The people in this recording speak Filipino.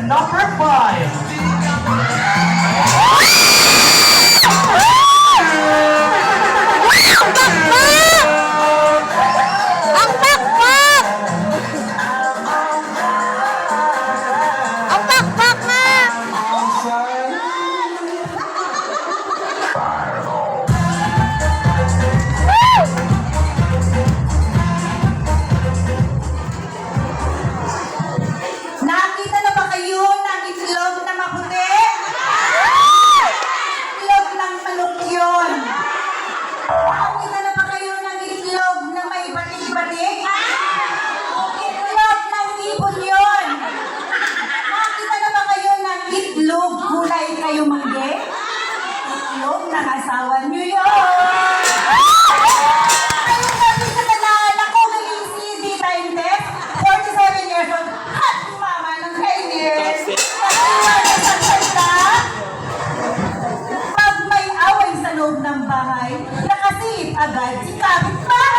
number 5. Ang pakpak! Ang pakpak nga! Nakita na ba kayo ng itlog na maputi? Itlog ng manok yun. Nakita na ba kayo ng itlog na may batik-batik? Itlog ng ibon yun. Nakita na ba kayo ng itlog kulay kayo mangge? Itlog ng asawa niyo yun. Ayun sabi sa kanal, ako galing si Dita Intes, 47 years old, at mama ng kainis. Nagtiwala sa salita. Pag may away sa loob ng bahay, nakasilip agad si kapitbahay.